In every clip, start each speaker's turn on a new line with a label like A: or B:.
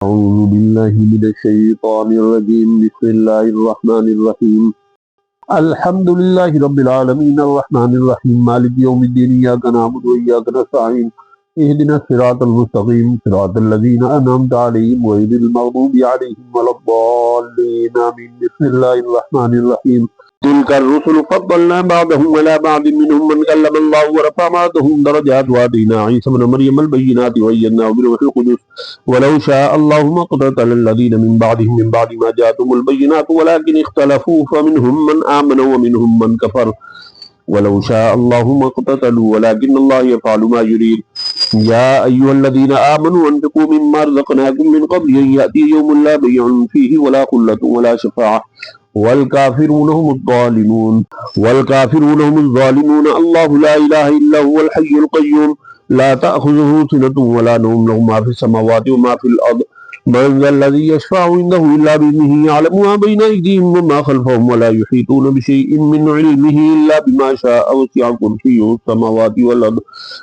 A: أعوذ بالله من الشيطان الرجيم بسم الله الرحمن الرحيم الحمد لله رب العالمين الرحمن الرحيم مالك يوم الدين إياك نعبد وإياك نستعين اهدنا الصراط المستقيم صراط الذين أنعمت عليهم غير المغضوب عليهم ولا الضالين آمين بسم الله الرحمن الرحيم تلك الرسل فضلنا بعضهم على بعض منهم من كلم الله ورفع بعضهم درجات وآتينا عيسى ابن مريم البينات وأيدناه بروح القدس ولو شاء الله ما اقتتل الذين من بعدهم من بعد ما جاءتهم البينات ولكن اختلفوا فمنهم من آمن ومنهم من كفر ولو شاء الله ما اقتتلوا ولكن الله يفعل ما يريد يا أيها الذين آمنوا أنفقوا مما رزقناكم من قبل أن يأتي يوم لا بيع فيه ولا خلة ولا شفاعة والكافرون هم الظالمون الله لا إله إلا هو الحي القيوم لا تأخذه سنة ولا نوم له ما في السماوات وما في الأرض من ذا الذي يشفع عنده إلا بإذنه يعلم ما بين أيديهم وما خلفهم ولا يحيطون بشيء من علمه إلا بما شاء وسع كرسيه السماوات والأرض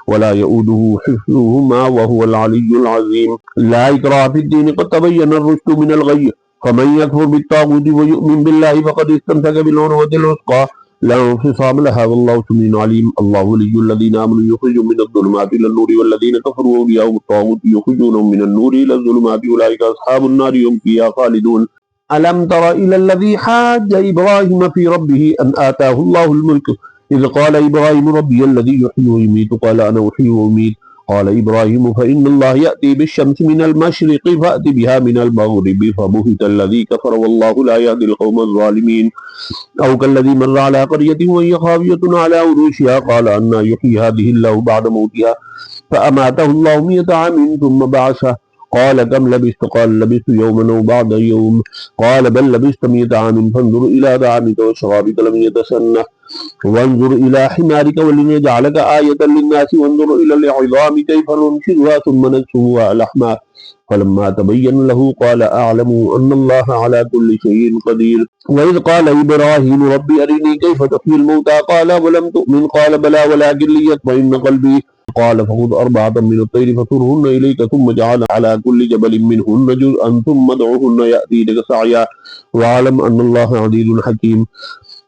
A: ولا يؤوده حفظهما وهو العلي العظيم لا إكراه في الدين قد تبين الرشد من الغي فمن يكفر بالطاغوت ويؤمن بالله فقد استمسك بالعروة الوثقى لا انفصام لها والله سميع عليم الله ولي الذين آمنوا يخرجهم من الظلمات إلى النور والذين كفروا أولياءهم الطاغوت يخرجونهم من النور إلى الظلمات أولئك أصحاب النار هم فيها خالدون ألم تر إلى الذي حاج إبراهيم في ربه أن آتاه الله الملك إذ قال إبراهيم ربي الذي يحيي ويميت قال أنا أحيي وأميت قال إبراهيم فإن الله يأتي بالشمس من المشرق فأت بها من المغرب فبهت الذي كفر والله لا يهدي القوم الظالمين أو كالذي مر على قرية وهي خاوية على عروشها قال أنى يحيي هذه الله بعد موتها فأماته الله 100 عام ثم بعثه قال كم لبثت قال لبثت يوما أو بعد يوم قال بل لبثت 100 عام فانظر إلى طعامك وشرابك لم يتسنه وانظر إلى حمارك ولنجعلك آية للناس وانظر إلى العظام كيف ننشرها ثم نكسوها لحما فلما تبين له قال أعلم أن الله على كل شيء قدير وإذ قال إبراهيم رب أرني كيف تحيي الموتى قال ولم تؤمن قال بلى ولكن ليطمئن قلبي قال فخذ 4 من الطير فصرهن إليك ثم اجعل على كل جبل منهن جزءا ثم ادعهن يأتينك سعيا واعلم أن الله عزيز حكيم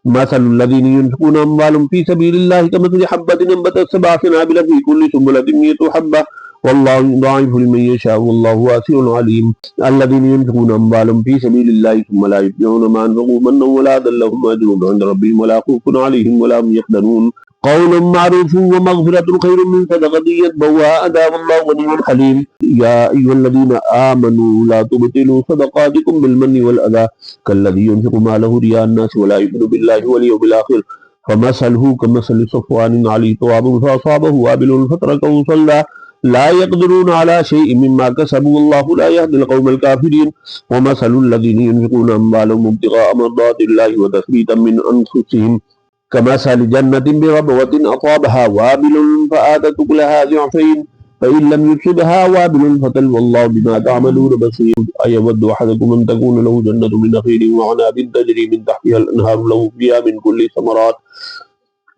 A: مثل الذين ينفقون أموالهم في سبيل الله كمثل حبة أنبتت 7 سنابل في كل سنبلة 100 حبة والله يضاعف لمن يشاء والله واسع عليم الذين ينفقون أموالهم في سبيل الله ثم لا يتبعون ما أنفقوا منا ولا أذى لهم أجر عند ربهم ولا خوف عليهم ولا هم يحزنون قول معروف ومغفرة خير من صدقة يتبوها أذى والله غني حليم يا أيها الذين آمنوا لا تبطلوا صدقاتكم بالمن والأذى كالذي ينفق ماله رياء الناس ولا يؤمن بالله واليوم الآخر فمثله كمثل صفوان عليه تراب فأصابه وابل فتركه صلى لا يقدرون على شيء مما كسبوا والله لا يهدي القوم الكافرين ومثل الذين ينفقون أموالهم ابتغاء مرضات الله وتثبيتا من أنفسهم كمثل جنة بربوة أصابها وابل فآتت أكلها ضعفين فإن لم يصبها وابل فتل والله بما تعملون بصير أيود أحدكم أن تكون له جنة من نخيل وعناب تجري من تحتها الأنهار له فيها من كل الثمرات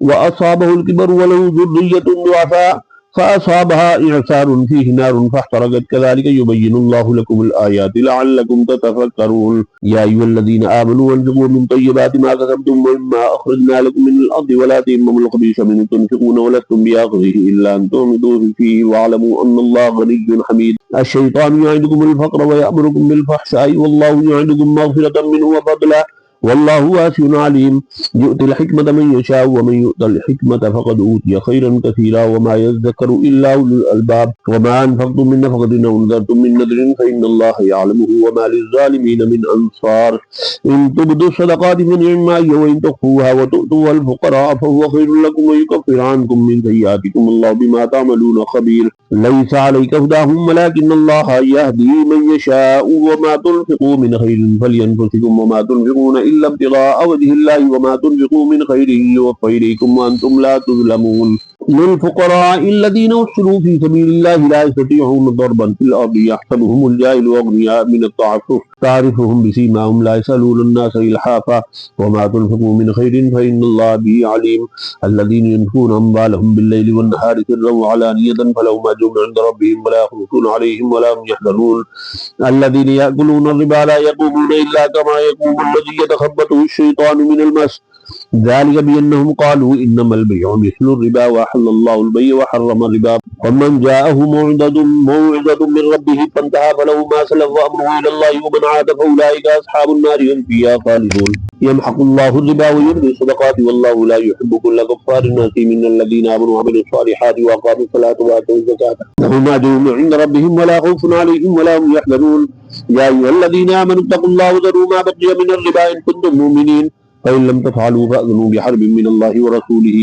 A: وأصابه الكبر وله ذرية ضعفاء فأصابها إعصار فيه نار فاحترقت كذلك يبين الله لكم الآيات لعلكم تتفكرون يا أيها الذين آمنوا أنفقوا من طيبات ما كسبتم ومما أخرجنا لكم من الأرض ولا تيمموا الخبيث منه تنفقون ولستم بآخذه إلا أن تغمضوا فيه واعلموا أن الله غني حميد الشيطان يعدكم الفقر ويأمركم بالفحشاء والله يعدكم مغفرة منه وفضلا والله واسع عليم يؤتي الحكمة من يشاء ومن يؤت الحكمة فقد أوتي خيرا كثيرا وما يذكر إلا أولو الألباب وما أنفقتم من نفقة أو نذرتم من نذر فإن الله يعلمه وما للظالمين من أنصار إن تبدوا الصدقات فنعما هي وإن تخفوها وتؤتوها الفقراء فهو خير لكم ويكفر عنكم من سيئاتكم الله بما تعملون خبير ليس عليك هداهم ولكن الله يهدي من يشاء وما تنفقوا من خير فلينفسكم وما تنفقون إلا ابتغاء وجه الله وما تنفقوا من خير يوفى إليكم وأنتم لا تظلمون للفقراء الذين أحصروا في سبيل الله لا يستطيعون ضربا في الأرض يحسبهم الجاهل أغنياء من التعفف تعرفهم بسيماهم لا يسألون الناس إلحافا وما تنفقوا من خير فإن الله به عليم الذين ينفقون أموالهم بالليل والنهار سرا وعلانية فلهم أجر عند ربهم ولا خوف عليهم ولا هم يحزنون الذين يأكلون الربا لا يقومون إلا كما يقوم الذي يتخبطه الشيطان من المس ذلك بأنهم قالوا إنما البيع مثل الربا وأحل الله البيع وحرم الربا ومن جاءه موعظة من ربه فانتهى فله ما سلف وأمره إلى الله ومن عاد فأولئك أصحاب النار هم فيها خالدون يمحق الله الربا ويربي الصدقات والله لا يحب كل كفار أثيم إن الذين آمنوا وعملوا الصالحات وأقاموا الصلاة وآتوا الزكاة لهم أجرهم عند ربهم ولا خوف عليهم ولا هم يحزنون يا أيها الذين آمنوا اتقوا الله وذروا ما بقي من الربا إن كنتم مؤمنين فإن لم تفعلوا فأذنوا بحرب من الله ورسوله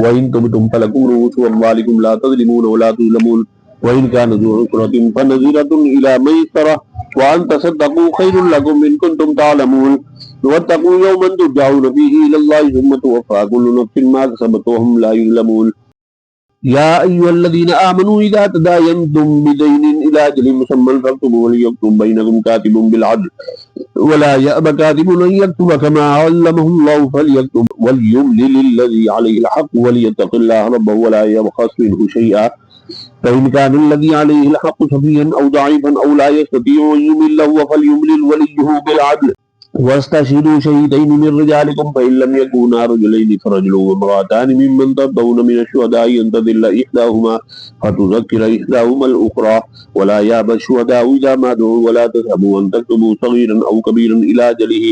A: وإن تبتم فلكم رؤوس أموالكم لا تظلمون ولا تظلمون وإن كان ذو عسرة فنظرة إلى ميسرة وأن تصدقوا خير لكم إن كنتم تعلمون واتقوا يوما ترجعون فيه إلى الله ثم توفى كل نفس ما كسبت وهم لا يظلمون يا أيها الذين آمنوا إذا تداينتم بدين إلى أجل مسمى فاكتبوا وليكتب بينكم كاتب بالعدل ولا يأبى كاتب أن يكتب كما علمه الله فليكتب وليملل الذي عليه الحق وليتق الله ربه ولا يبخس منه شيئا فإن كان الذي عليه الحق سفيها أو ضعيفا أو لا يستطيع أن يمل فليملل وليه بالعدل واستشهدوا شهيدين من رجالكم فإن لم يكونا رجلين فرجل وامرأتان ممن ترضون من الشهداء أن تضل إحداهما فتذكر إحداهما الأخرى ولا يأبى الشهداء إذا ما دعوا ولا تذهبوا أن تكتبوا صغيرا أو كبيرا إلى أجله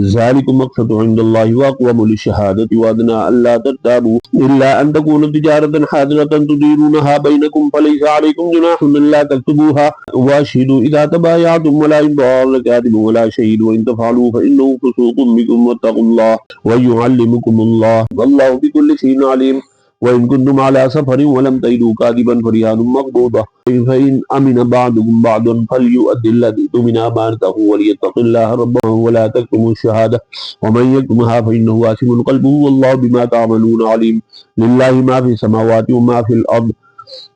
A: ذلكم مقسط عند الله وأقوم للشهادة وأدنى ألا ترتابوا إلا أن تكون تجارة حاضرة تديرونها بينكم فليس عليكم جناح ألا تكتبوها وأشهدوا إذا تبايعتم ولا يضار كاتب ولا شهيد وإن تفعلوا فإنه فسوق بكم واتقوا الله ويعلمكم الله والله بكل شيء عليم وإن كنتم على سفر ولم تجدوا كاتبا فرهان مقبوضة فإن أمن بعضكم بعضا فليؤدي الذي اؤتمن أمانته وليتق الله ربه ولا تكتموا الشهادة ومن يكتمها فإنه آثم قلبه والله بما تعملون عليم لله ما في السماوات وما في الأرض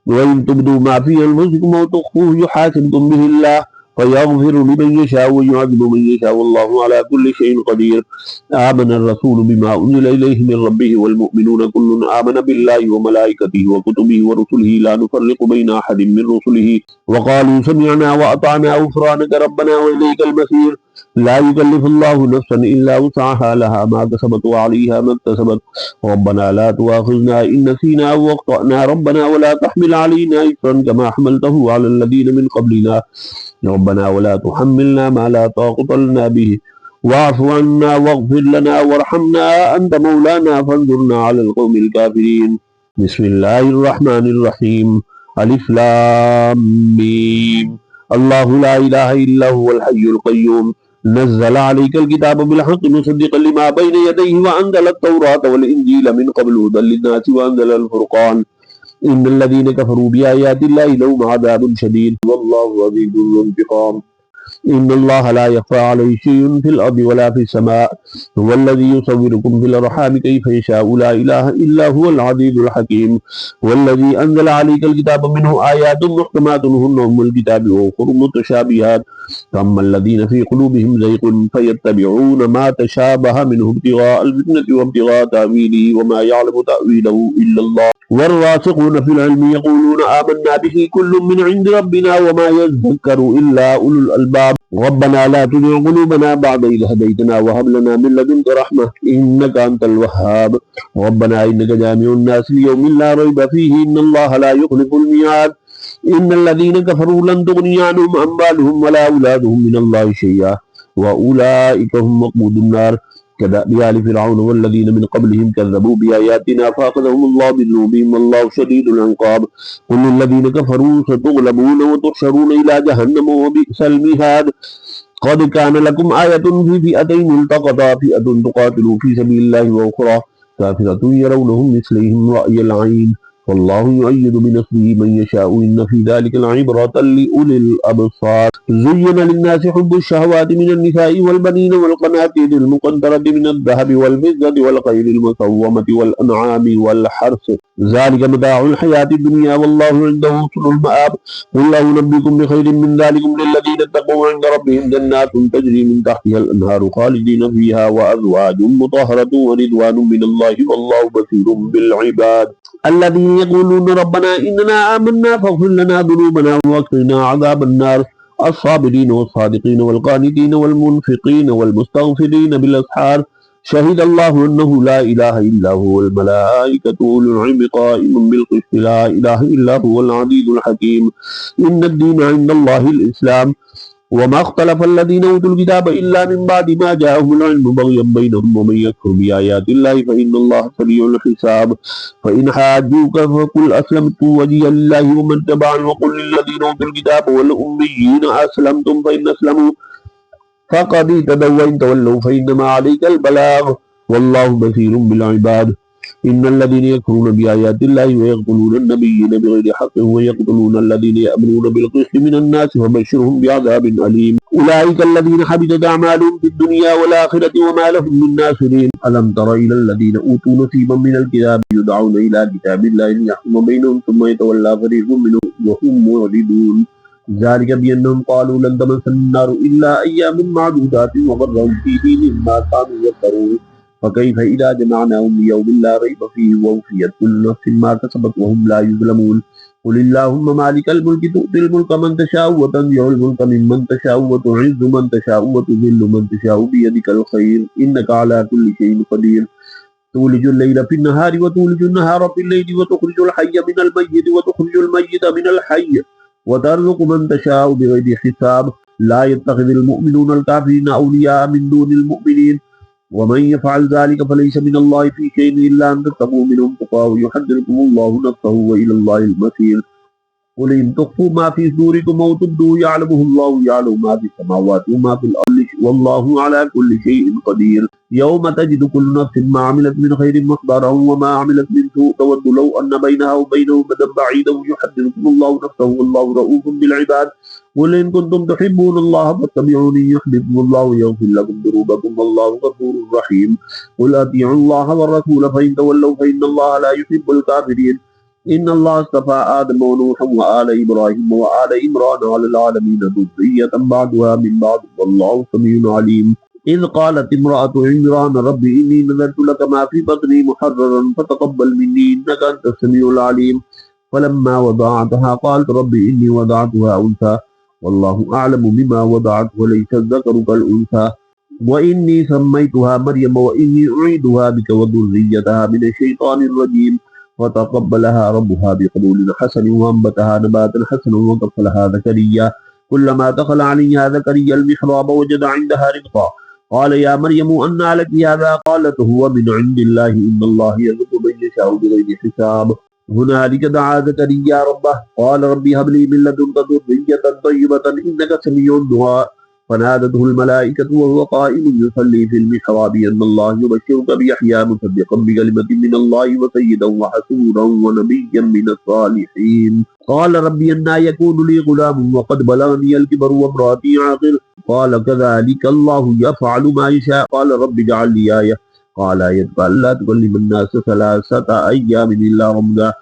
A: وإن تبدوا ما في أنفسكم أو تخفوه يحاسبكم به الله فيغفر لمن يشاء ويعذب من يشاء والله على كل شيء قدير آمن الرسول بما أنزل إليه من ربه والمؤمنون كل آمن بالله وملائكته وكتبه ورسله لا نفرق بين أحد من رسله وقالوا سمعنا وأطعنا غفرانك ربنا وإليك المصير لا يكلف الله نفسا إلا وسعها لها ما كسبت وعليها ما اكتسبت ربنا لا تؤاخذنا إن نسينا أو أخطأنا ربنا ولا تحمل علينا إصرا كما حملته على الذين من قبلنا ربنا ولا تحملنا ما لا طاقة لنا به واعف عنا واغفر لنا وارحمنا أنت مولانا فانصرنا على القوم الكافرين بسم الله الرحمن الرحيم ألف لام ميم الله لا إله إلا هو الحي القيوم نزل عليك الكتاب بالحق مصدقا لما بين يديه وأنزل التوراة والإنجيل من قبل هدى للناس وأنزل الفرقان إن الذين كفروا بآيات الله لهم عذاب شديد والله عزيز ذو انتقام إن الله لا يخفى عليه شيء في الأرض ولا في السماء هو الذي يصوركم في الأرحام كيف يشاء لا إله إلا هو العزيز الحكيم والذي أنزل عليك الكتاب منه آيات محكمات هن أم الكتاب وأخر متشابهات فأما الذين في قلوبهم زيغ فيتبعون ما تشابه منه ابتغاء الفتنة وابتغاء تأويله وما يعلم تأويله إلا الله والراسخون في العلم يقولون آمنا به كل من عند ربنا وما يذكر إلا أولو الألباب ربنا لا تزغ قلوبنا بعد إذ هديتنا وهب لنا من لدنك رحمة إنك أنت الوهاب ربنا إنك جامع الناس ليوم لا ريب فيه إن الله لا يخلف الميعاد إن الذين كفروا لن تغني عنهم أموالهم ولا أولادهم من الله شيئا وأولئك هم وقود النار كدأب آل فرعون والذين من قبلهم كذبوا بآياتنا فأخذهم الله بذنوبهم والله شديد العقاب قل للذين كفروا ستغلبون وتحشرون إلى جهنم وبئس المهاد قد كان لكم آية في فئتين التقطا فئة تقاتل في سبيل الله وأخرى كافرة يرونهم مثليهم رأي العين والله يؤيد بنصره من يشاء إن في ذلك العبرة لأولي الأبصار زين للناس حب الشهوات من النساء والبنين والقناطير المقنطرة من الذهب والفضة والخيل المسومة والأنعام والحرث ذلك متاع الحياة الدنيا والله عنده حسن المآب قل لا أنبئكم بخير من ذلكم للذين اتقوا عند ربهم جنات تجري من تحتها الأنهار خالدين فيها وأزواج مطهرة ورضوان من الله والله بصير بالعباد الذين يقولون ربنا إننا آمنا فاغفر لنا ذنوبنا وقنا عذاب النار الصابرين والصادقين والقانتين والمنفقين والمستغفرين بالأسحار شهد الله أنه لا إله إلا هو والملائكة أولو العلم قائما بالقسط لا إله إلا هو العزيز الحكيم إن الدين عند الله الإسلام وما اختلف الذين أوتوا الكتاب إلا من بعد ما جاءهم العلم بغيا بينهم ومن يكفر بآيات الله فإن الله سريع الحساب فإن حاجوك فقل أسلمت وجهي لله ومن تبعني وقل للذين أوتوا الكتاب والأميين أسلمتم فإن أسلموا فقد اهتدوا وإن تولوا فإنما عليك البلاغ والله بصير بالعباد إن الذين يكفرون بآيات الله ويقتلون النبيين بغير حق ويقتلون الذين يأمرون بالقسط من الناس فبشرهم بعذاب أليم أولئك الذين حبطت أعمالهم في الدنيا والآخرة وما لهم من ناصرين ألم تر إلى الذين أوتوا نصيبا من الكتاب يدعون إلى كتاب الله ليحكم بينهم ثم يتولى فريق منهم وهم معرضون ذلك بأنهم قالوا لن تمسنا النار إلا أيام معدودات وغرهم في دينهم ما كانوا يفترون فكيف إذا جمعناهم ليوم لا ريب فيه ووفيت كل نفس ما كسبت وهم لا يظلمون قل اللهم مالك الملك تؤتي الملك من تشاء وتنزع الملك ممن تشاء وتعز من تشاء وتذل من تشاء بيدك الخير إنك على كل شيء قدير تولج الليل في النهار وتولج النهار في الليل وتخرج الحي من الميت وتخرج الميت من الحي وترزق من تشاء بغير حساب لا يتخذ المؤمنون الكافرين أولياء من دون المؤمنين ومن يفعل ذلك فليس من الله في شيء إلا أن تتقوا منهم تقاه ويحذركم الله نفسه وإلى الله المصير قل إن تخفوا ما في صدوركم أو تبدوه يعلمه الله يعلم ما في السماوات وما في الأرض والله على كل شيء قدير يوم تجد كل نفس ما عملت من خير محضرا وما عملت من سوء تود لو أن بينها وبينه مدى بعيدا ويحذركم الله نفسه والله رؤوف بالعباد قل إن كنتم تحبون الله فاتبعوني يحببكم الله ويغفر لكم ذنوبكم والله غفور رحيم قل أطيعوا الله والرسول فإن تولوا فإن الله لا يحب الكافرين إن الله اصطفى آدم ونوحا وآل إبراهيم وآل عمران على العالمين ذرية بعضها من بعض والله سميع عليم إذ قالت امرأة عمران رب إني نذرت لك ما في بطني محررا فتقبل مني إنك أنت السميع العليم فلما وضعتها قالت رب إني وضعتها أنثى والله أعلم بما وضعت وليس الذكر كالأنثى وإني سميتها مريم وإني أعيدها بك وذريتها من الشيطان الرجيم فتقبلها ربها بقبول حسن وأنبتها نباتا حسنا وكفلها زكريا كلما دخل عليها زكريا المحراب وجد عندها رزقا قال يا مريم أنى لك هذا قالت هو من عند الله إن الله يرزق من يشاء بغير حساب هنالك دعا زكريا ربه قال ربي هب لي من لدنك ذرية طيبة إنك سميع الدعاء فنادته الملائكة وهو قائم يصلي في المحراب أن الله يبشرك بيحيى مصدقا بكلمة من الله وسيدا وحسورا ونبيا من الصالحين قال ربي أنى يكون لي غلام وقد بلغني الكبر وامرأتي عاقر قال كذلك الله يفعل ما يشاء قال رب اجعل لي آية قال آيتك ألا تكلم الناس 3 أيام إلا رمزا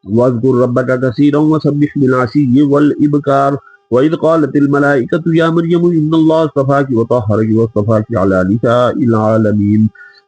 A: واذكر ربك كثيرا وسبح بالعشي والإبكار وإذ قالت الملائكة يا مريم إن الله اصطفاك وطهرك واصطفاك على نساء العالمين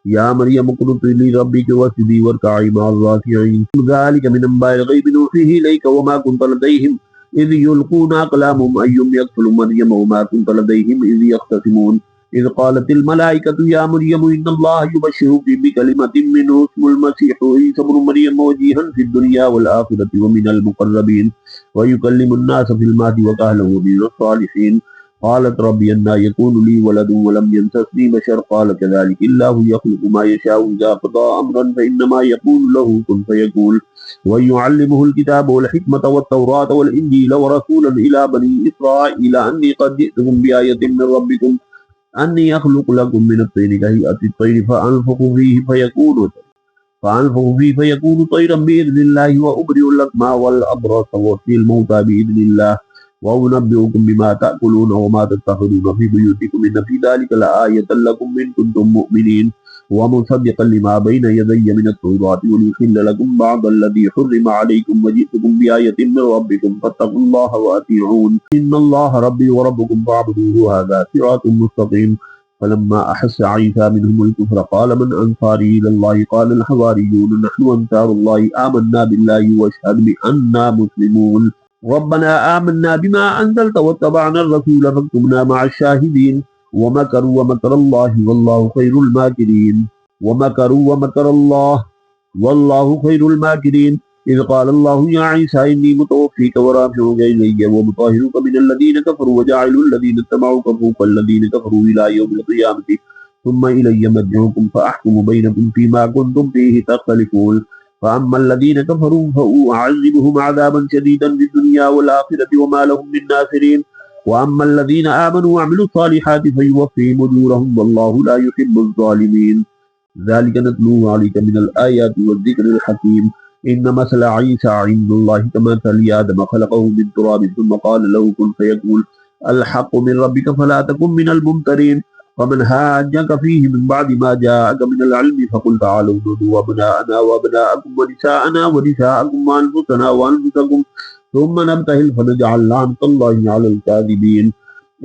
A: يا مريم اقنطي لربك واسجدي واركعي مع الراكعين ذلك من أنباء الغيب نوحيه إليك وما كنت لديهم إذ يلقون أقلامهم أيهم يكفل مريم وما كنت لديهم إذ يختصمون إذ قالت الملائكة يا مريم إن الله يبشرك بكلمة منه اسم المسيح عيسى ابن مريم وجيها في الدنيا والآخرة ومن المقربين ويكلم الناس في المهد وكهلا ومن الصالحين قالت ربي أنى يكون لي ولد ولم يمسسني بشر قال كذلك الله يخلق ما يشاء إذا قضى أمرا فإنما يقول له كن فيقول ويعلمه الكتاب والحكمة والتوراة والإنجيل ورسولا إلى بني إسرائيل أني قد جئتكم بآية من ربكم أني أخلق لكم من الطين كهيئة الطير فأنفخ فيه فيكون فأنفخ فيه فيكون طيرا بإذن الله وأبرئ الأكمى والأبرص وأحيي الموتى بإذن الله وأنبئكم بما تأكلون وما تتخذون في بيوتكم إن في ذلك لآية لكم إن كنتم مؤمنين ومصدقا لما بين يدي من التوراة وليحل لكم بعض الذي حرم عليكم وجئتكم بآية من ربكم فاتقوا الله وأطيعون إن الله ربي وربكم فاعبدوه هذا صراط مستقيم. فلما أحس عيسى منهم الكفر قال من أنصاري إلى الله قال الحواريون نحن أنصار الله آمنا بالله واشهد بأننا مسلمون ربنا آمنا بما أنزلت واتبعنا الرسول فاكتبنا مع الشاهدين ومكروا ومكر الله والله خير الماكرين ومكروا ومكر الله والله خير الماكرين إذ قال الله يا عيسى إني متوفيك ورافعك إلي ومطهرك من الذين كفروا وجاعل الذين اتبعوك فوق الذين كفروا إلى يوم القيامة ثم إلي مرجعكم فأحكم بينكم فيما كنتم فيه تختلفون فأما الذين كفروا فأعذبهم عذابا شديدا في الدنيا والآخرة وما لهم من ناصرين وأما الذين آمنوا وعملوا الصالحات فيوفيهم أجورهم والله لا يحب الظالمين ذلك نتلوه عليك من الآيات والذكر الحكيم إن مثل عيسى عند الله كمثل آدم خلقه من تراب ثم قال له كن فيكون الحق من ربك فلا تكن من الممترين ومن هاجك فيه من بعد ما جاءك من العلم فقل تعالوا ندعو أبناءنا وأبناءكم ونساءنا ونساءكم وأنفسنا وأنفسكم ثم نبتهل فنجعل لعنة الله على الكاذبين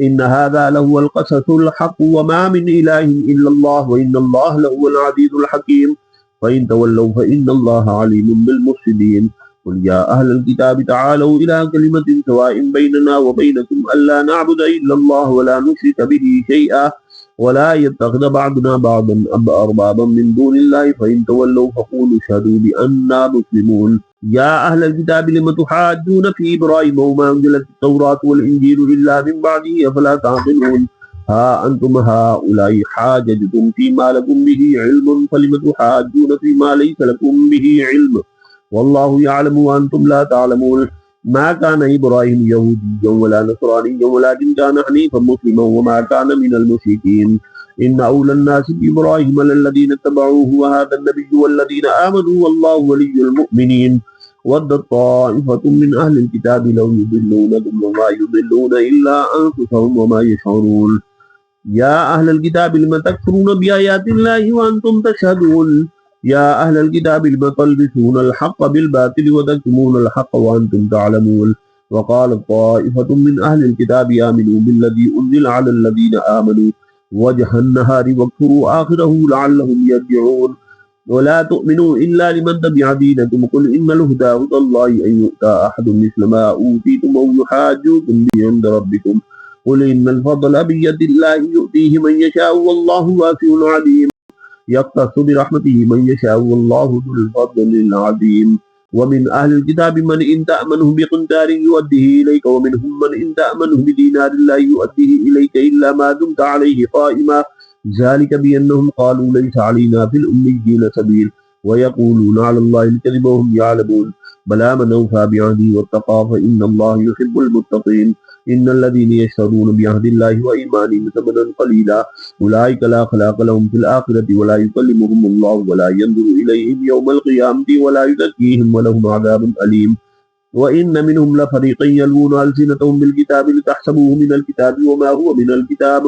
A: إن هذا لهو القصص الحق وما من إله إلا الله وإن الله لهو العزيز الحكيم فإن تولوا فإن الله عليم بالمفسدين قل يا أهل الكتاب تعالوا إلى كلمة سواء بيننا وبينكم ألا نعبد إلا الله ولا نشرك به شيئا ولا يتخذ بعضنا بعضا أربابا من دون الله فإن تولوا فقولوا اشهدوا بأننا مسلمون يا أهل الكتاب لم تحاجون في إبراهيم وما أنزلت التوراة والإنجيل إلا من بعده أفلا تعقلون ها أنتم هؤلاء حاججتم فيما لكم به علم فلم تحاجون فيما ليس لكم به علم والله يعلم وأنتم لا تعلمون ما كان إبراهيم يهوديا ولا نصرانيا ولكن كان حنيفا مسلما وما كان من المشركين إن أولى الناس بإبراهيم للذين اتبعوه وهذا النبي والذين آمنوا والله ولي المؤمنين ودت طائفة من أهل الكتاب لو يضلونكم وما يضلون إلا أنفسهم وما يشعرون يا أهل الكتاب لم تكفرون بآيات الله وأنتم تشهدون يا أهل الكتاب لم تلبسون الحق بالباطل وتكتمون الحق وأنتم تعلمون وقال طائفة من أهل الكتاب آمنوا بالذي أنزل على الذين آمنوا وجه النهار واكفروا آخره لعلهم يرجعون ولا تؤمنوا إلا لمن تبع دينكم قل إن الهدى هدى الله أن يؤتى أحد مثل ما أوتيتم أو يحاجوكم به عند ربكم قل إن الفضل بيد الله يؤتيه من يشاء والله واسع عليم يختص برحمته من يشاء والله ذو الفضل العظيم ومن أهل الكتاب من إن تأمنه بقنطار يؤديه إليك ومنهم من إن تأمنه بدينار لا يؤديه إليك إلا ما دمت عليه قائما ذلك بأنهم قالوا ليس علينا في الأميين سبيل ويقولون على الله الكذب وهم يعلمون بلى من أوفى بعهده واتقى فإن الله يحب المتقين إن الذين يشترون بعهد الله وإيمانهم ثمنا قليلا أولئك لا خلاق لهم في الآخرة ولا يكلمهم الله ولا ينظر إليهم يوم القيامة ولا يزكيهم ولهم عذاب أليم وإن منهم لفريقا يلوون ألسنتهم بالكتاب لتحسبوه من الكتاب وما هو من الكتاب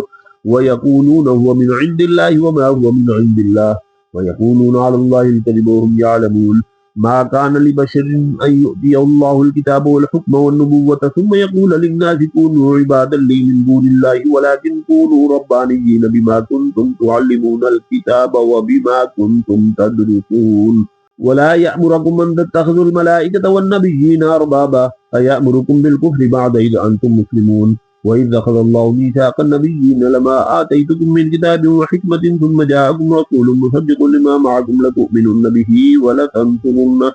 A: ويقولون هو من عند الله وما هو من عند الله ويقولون على الله الكذب وهم يعلمون ما كان لبشر أن يؤتيه الله الكتاب والحكم والنبوة ثم يقول للناس كونوا عبادا لي من دون الله ولكن كونوا ربانيين بما كنتم تعلمون الكتاب وبما كنتم تدرسون ولا يأمركم أن تتخذوا الملائكة والنبيين أربابا أيأمركم بالكفر بعد إذ أنتم مسلمون وإذ أخذ الله ميثاق النبيين لما آتيتكم من كتاب وحكمة ثم جاءكم رسول مصدق لما معكم لتؤمنن به ولتنصرنه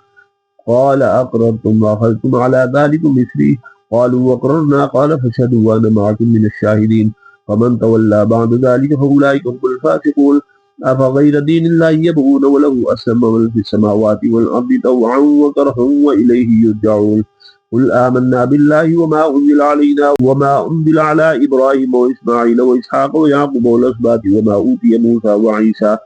A: قال أقررتم وأخذتم على ذلكم إثري قالوا وأقررنا قال فاشهدوا وأنا معكم من الشاهدين فمن تولى بعد ذلك فأولئك هم الفاسقون أفغير دين الله يبغون وله أسلم من في السماوات والأرض طوعا وكرها وإليه يرجعون قل آمنا بالله وما أنزل علينا وما أنزل على إبراهيم وإسماعيل وإسحاق ويعقوب والأسباط وما أوتي موسى وعيسى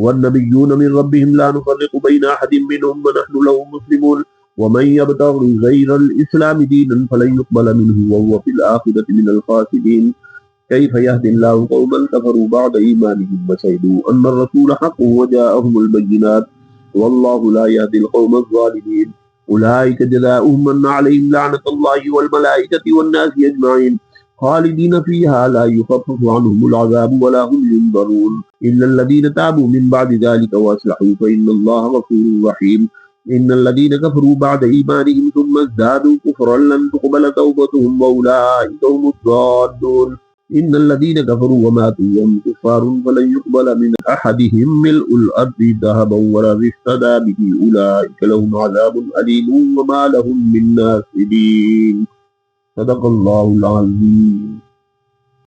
A: والنبيون من ربهم لا نفرق بين أحد منهم ونحن له مسلمون ومن يبتغي غير الإسلام دينا فلن يقبل منه وهو في الآخرة من الخاسرين كيف يهدي الله قوما كفروا بعد إيمانهم وشهدوا أن الرسول حق وجاءهم البينات والله لا يهدي القوم الظالمين أولئك جزاؤهم أن عليهم لعنة الله والملائكة والناس أجمعين خالدين فيها لا يخفف عنهم العذاب ولا هم ينظرون إلا الذين تابوا من بعد ذلك وأصلحوا فإن الله غفور رحيم إن الذين كفروا بعد إيمانهم ثم ازدادوا كفرا لن تقبل توبتهم وأولئك هم الضالون إن الذين كفروا وماتوا وهم كفار فلن يقبل من أحدهم ملء الأرض ذهبا ولا افتدى به أولئك لهم عذاب أليم وما لهم من ناصرين صدق الله العظيم.